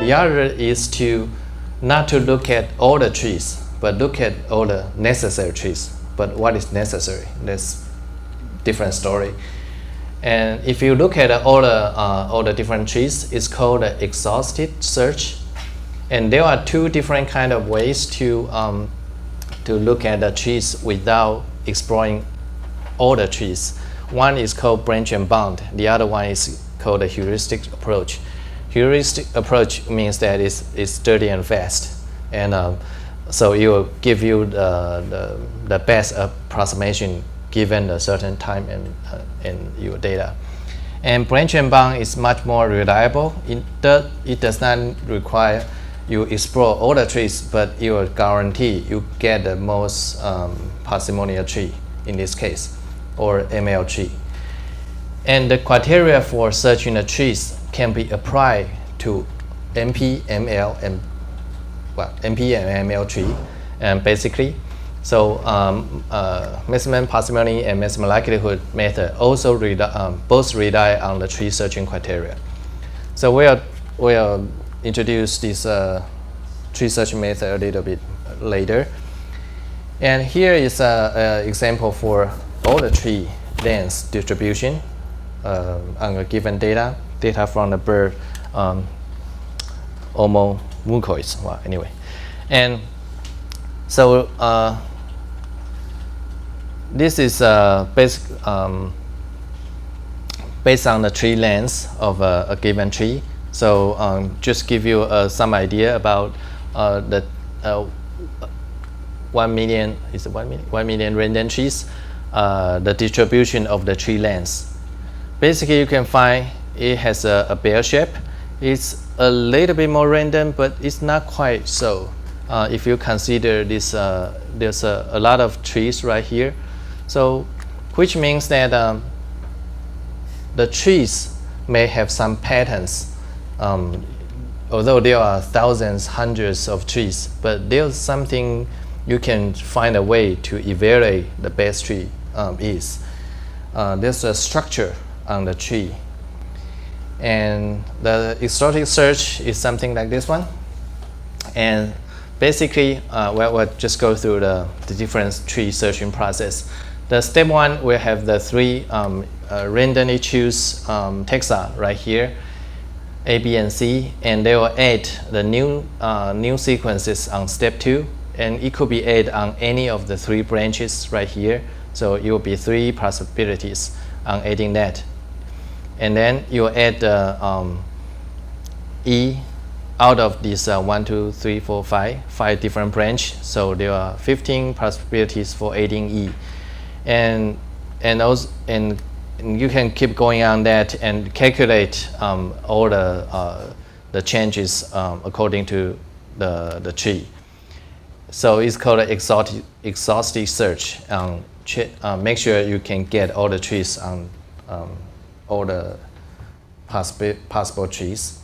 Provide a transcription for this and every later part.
The other is to not to look at all the trees, but look at all the necessary trees. But what is necessary? That's different story. And if you look at all the different trees, it's called an exhaustive search. And there are two different kind of ways to look at the trees without exploring all the trees. One is called branch and bound. The other one is called a heuristic approach. Heuristic approach means that it's dirty and fast, and so it will give you the best approximation given a certain time and your data. And branch and bound is much more reliable. It does not require you explore all the trees, but it will guarantee you get the most parsimonious tree in this case, or ML tree. And the criteria for searching the trees can be applied to MP, ML, and MP and ML tree, and basically. So maximum parsimony and maximum likelihood method also both rely on the tree searching criteria. So we'll introduce this tree searching method a little bit later. And here is an example for all the tree length distribution on a given data from the bird Homo mucois. Well, anyway, and so this is based on the tree length of a given tree. So just give you some idea about the 1 million, is it 1 million? 1 million random trees, the distribution of the tree length. Basically, you can find it has a bear shape. It's a little bit more random, but it's not quite so. If you consider this, there's a lot of trees right here. So, which means that the trees may have some patterns. Although there are thousands, hundreds of trees, but there's something you can find a way to evaluate the best tree is. There's a structure on the tree. And the exhaustive search is something like this one. And basically, we'll just go through the different tree searching process. The step one, we have the three randomly choose taxa right here, A, B, and C, and they will add the new sequences on step two, and it could be added on any of the three branches right here. So it will be three possibilities on adding that. And then you add the E out of these 1, 2, 3, 4, 5 different branches. So there are 15 possibilities for adding E, and you can keep going on that and calculate all the changes according to the tree. So it's called an exhaustive search. Make sure you can get all the trees on all the possible trees.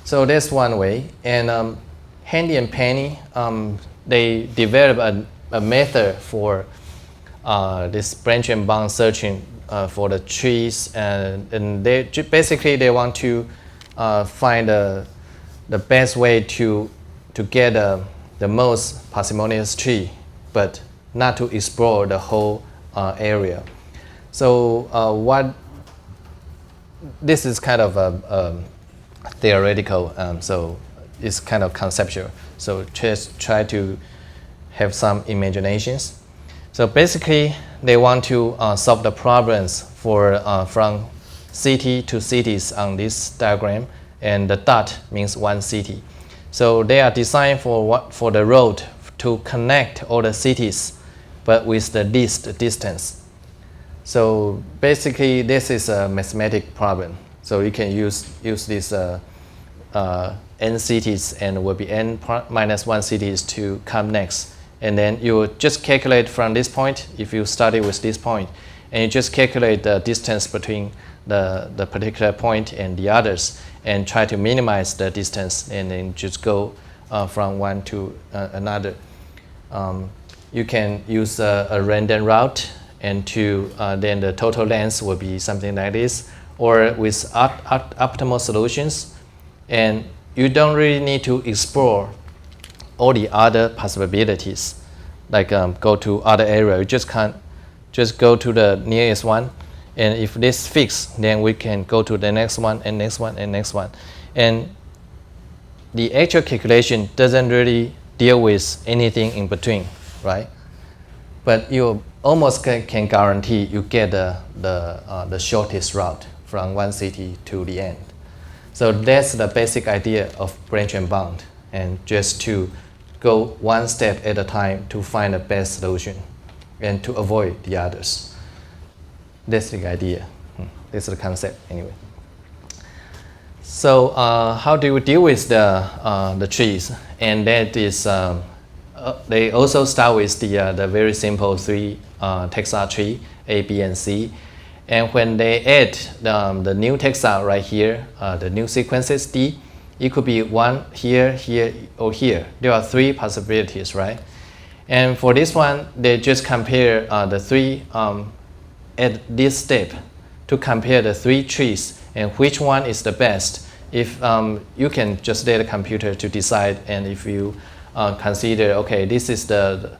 So that's one way. And Handy and Penny, they developed a method for this branch and bound searching for the trees, and they basically they want to find the best way to get the most parsimonious tree, but not to explore the whole area. So this is kind of a theoretical, so it's kind of conceptual. So just try to have some imaginations. So basically, they want to solve the problems for from city to cities on this diagram, and the dot means one city. So they are designed for the road to connect all the cities, but with the least distance. So basically, this is a mathematical problem. So you can use this n cities, and will be n minus 1 cities to come next. And then you just calculate from this point, if you started with this point, and you just calculate the distance between the particular point and the others, and try to minimize the distance, and then just go from one to another. You can use a random route, and then the total length will be something like this, or with optimal solutions, and you don't really need to explore all the other possibilities, like go to other area. You just can't just go to the nearest one, and if this fixed, then we can go to the next one and next one and next one. And the actual calculation doesn't really deal with anything in between, right? But you almost can guarantee you get the shortest route from one city to the end. So that's the basic idea of branch and bound, and just to go one step at a time to find the best solution and to avoid the others. That's the idea. That's the concept anyway. So how do we deal with the trees? And that is, they also start with the very simple three taxa tree, A, B, and C. And when they add the new taxa right here, the new sequences D, it could be one here, here, or here. There are three possibilities, right? And for this one, they just compare the three at this step to compare the three trees and which one is the best. If you can just let the computer to decide, and if you consider, okay, this is the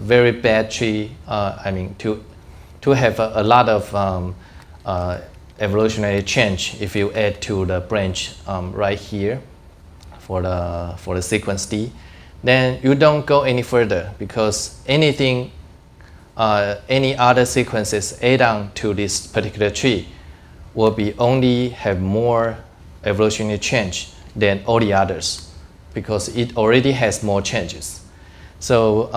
very bad tree, I mean, to have a lot of evolutionary change if you add to the branch right here for the sequence D, then you don't go any further, because anything, any other sequences add on to this particular tree will be only have more evolutionary change than all the others, because it already has more changes. So,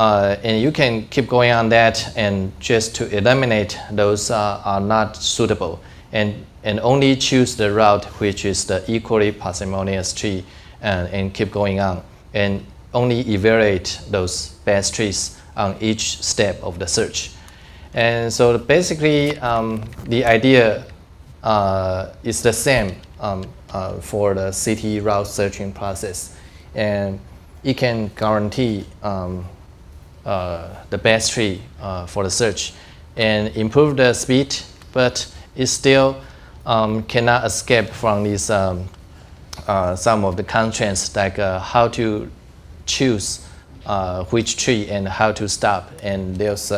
and you can keep going on that, and just to eliminate those are not suitable, and only choose the route which is the equally parsimonious tree, and keep going on, and only evaluate those best trees on each step of the search. And so basically, the idea is the same for the city route searching process, and it can guarantee the best tree for the search and improve the speed, but it still cannot escape from these some of the constraints, like how to choose which tree and how to stop, and there's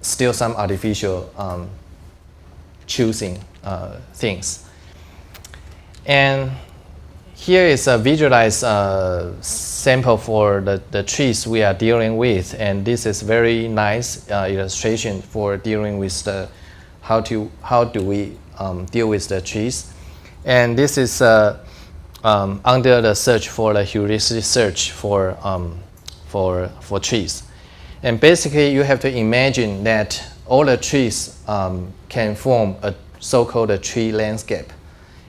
still some artificial choosing things. And here is a visualized sample for the trees we are dealing with, and this is very nice illustration for dealing with the how do we deal with the trees. And this is under the search for the heuristic search for trees. And basically, you have to imagine that all the trees can form a so-called tree landscape,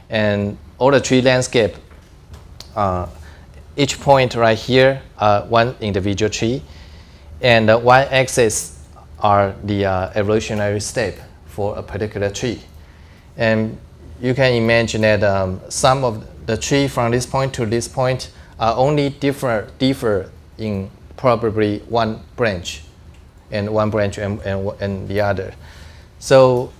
and all the tree landscape, each point right here, one individual tree, and the y-axis are the evolutionary step for a particular tree. And you can imagine that some of the tree from this point to this point are only differ in probably one branch and the other. So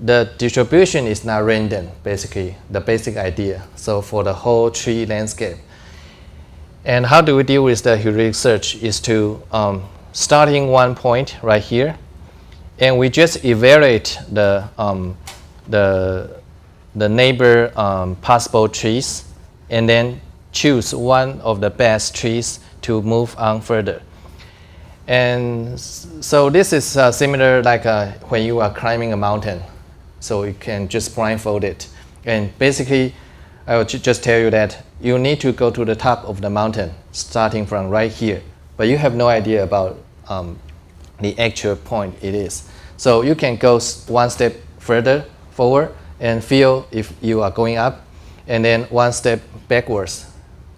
the distribution is not random, basically, the basic idea. So for the whole tree landscape. And how do we deal with the heuristic search is to starting one point right here, and we just evaluate the neighbor possible trees, and then choose one of the best trees to move on further. And so this is similar like when you are climbing a mountain. So you can just blindfold it. And basically, I will just tell you that you need to go to the top of the mountain, starting from right here. But you have no idea about the actual point it is. So you can go one step further forward and feel if you are going up, and then one step backwards,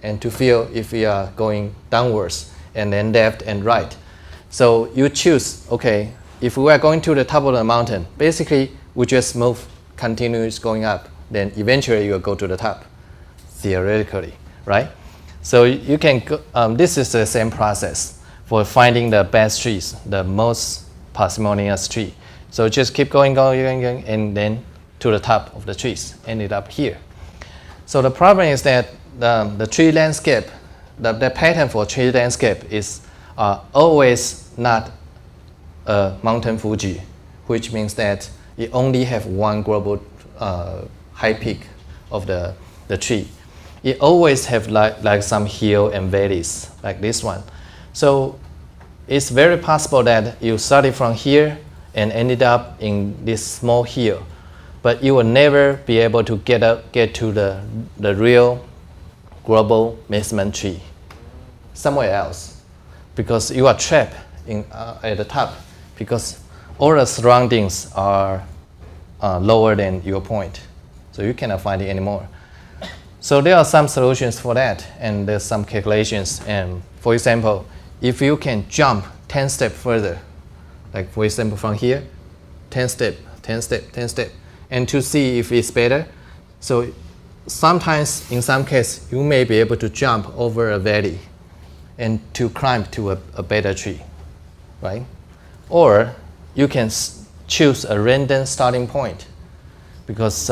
and to feel if you are going downwards, and then left and right. So you choose, okay, if we are going to the top of the mountain, basically we just move continuous going up, then eventually you will go to the top, theoretically, right? So you can go, this is the same process for finding the best trees, the most parsimonious tree. So just keep going, and then to the top of the trees, ended up here. So the problem is that the tree landscape, the pattern for tree landscape is always not a mountain Fuji, which means that it only have one global high peak of the tree. It always have like some hill and valleys like this one. So it's very possible that you started from here and ended up in this small hill, but you will never be able to get to the real global maximum tree somewhere else, because you are trapped at the top, because all the surroundings are lower than your point, so you cannot find it anymore. So there are some solutions for that, and there's some calculations. And for example, if you can jump 10 steps further, like for example from here, 10 step, 10 step, 10 step, and to see if it's better. So sometimes, in some cases, you may be able to jump over a valley and to climb to a better tree, right? Or you can choose a random starting point, because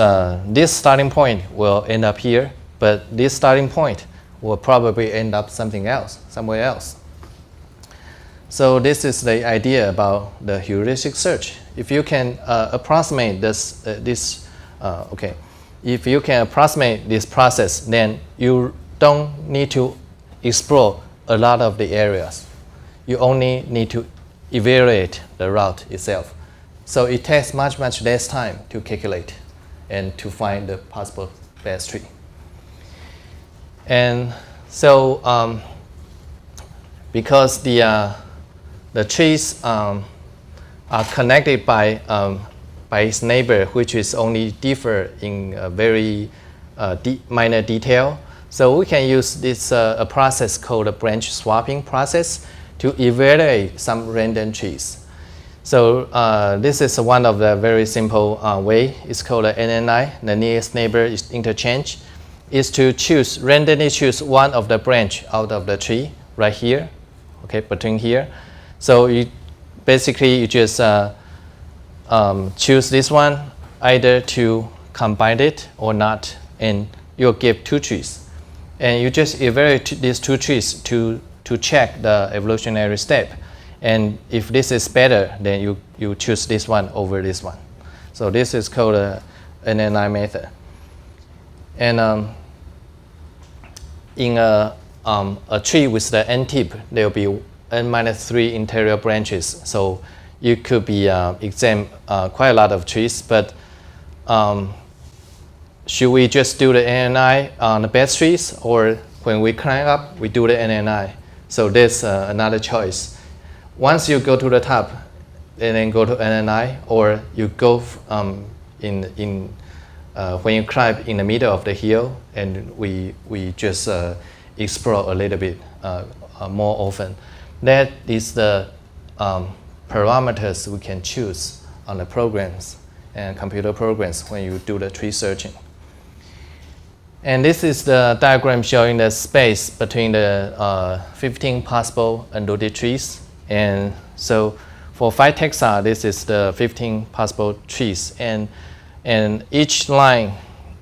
this starting point will end up here, but this starting point will probably end up somewhere else. So this is the idea about the heuristic search. If you can approximate if you can approximate this process, then you don't need to explore a lot of the areas. You only need to evaluate the route itself. So it takes much less time to calculate and to find the possible best tree. And so because the trees are connected by its neighbor, which is only differ in a very minor detail, so we can use this a process called a branch swapping process to evaluate some random trees. So this is one of the very simple way. It's called a NNI, the nearest neighbor interchange, is to randomly choose one of the branch out of the tree right here, okay, between here. So you just choose this one either to combine it or not, and you'll give two trees. And you just evaluate these two trees to check the evolutionary step. And if this is better, then you choose this one over this one. So this is called a NNI method. And in a tree with the n tip, there will be n-3 interior branches. So you could be examine quite a lot of trees, but should we just do the NNI on the best trees, or when we climb up, we do the NNI? So there's another choice. Once you go to the top, and then go to NNI, or you go when you climb in the middle of the hill, and we just explore a little bit more often. That is the parameters we can choose on the programs and computer programs when you do the tree searching. And this is the diagram showing the space between the 15 possible unrooted trees. And so for 5 taxa, this is the 15 possible trees. And each line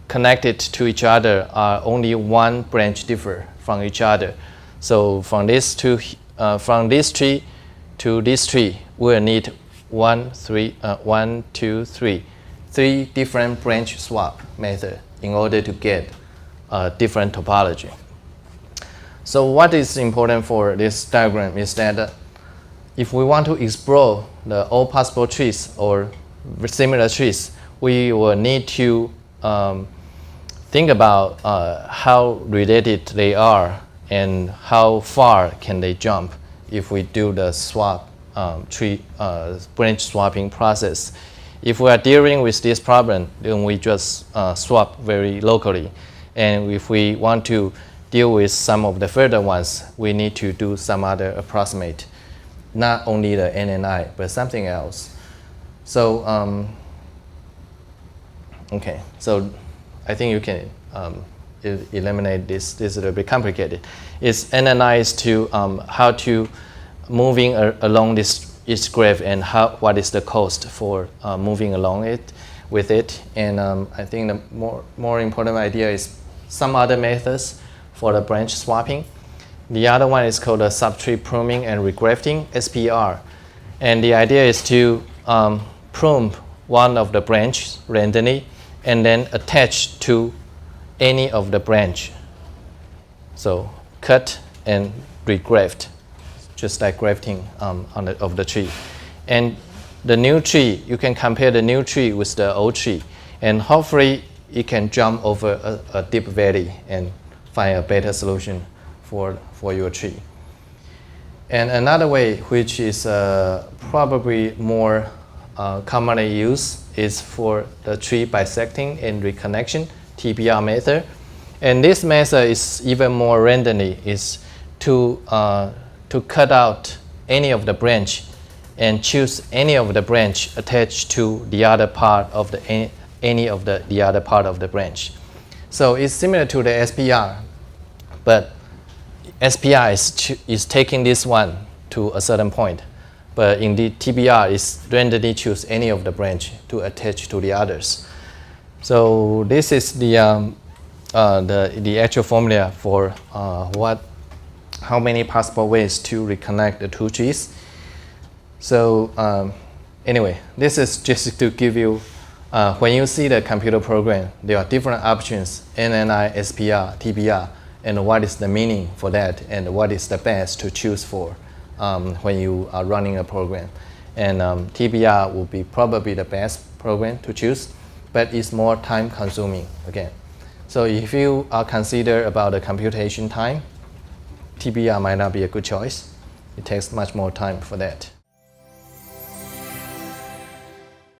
connected to each other are only one branch differ from each other. So from this tree to this tree, we'll need 3 different branch swap method in order to get a different topology. So what is important for this diagram is that if we want to explore all possible trees or similar trees, we will need to think about how related they are and how far can they jump if we do the branch swapping process. If we are dealing with this problem, then we just swap very locally. And if we want to deal with some of the further ones, we need to do some other approximate, not only the NNI, but something else. So, okay, so I think you can eliminate this. This is a little bit complicated. It's NNI is to how to moving along each graph, and what is the cost for moving along it with it. And I think the more important idea is some other methods for the branch swapping. The other one is called the subtree pruning and regrafting, SPR. And the idea is to prune one of the branches randomly and then attach to any of the branch. So cut and regraft, just like grafting of the tree. And the new tree, you can compare the new tree with the old tree, and hopefully you can jump over a deep valley and find a better solution for your tree. And another way, which is probably more commonly used, is for the tree bisecting and reconnection, TBR method. And this method is even more randomly, is to cut out any of the branch and choose any of the branch attached to the other part of any of the other part of the branch. So it's similar to the SPR, but SPR is taking this one to a certain point, but in the TBR is randomly choose any of the branch to attach to the others. So this is the actual formula for how many possible ways to reconnect the two trees. So anyway, this is just to give you, when you see the computer program, there are different options, NNI, SPR, TBR, and what is the meaning for that, and what is the best to choose for when you are running a program. And TBR will be probably the best program to choose, but it's more time consuming again. So if you are considered about the computation time, TBR might not be a good choice. It takes much more time for that.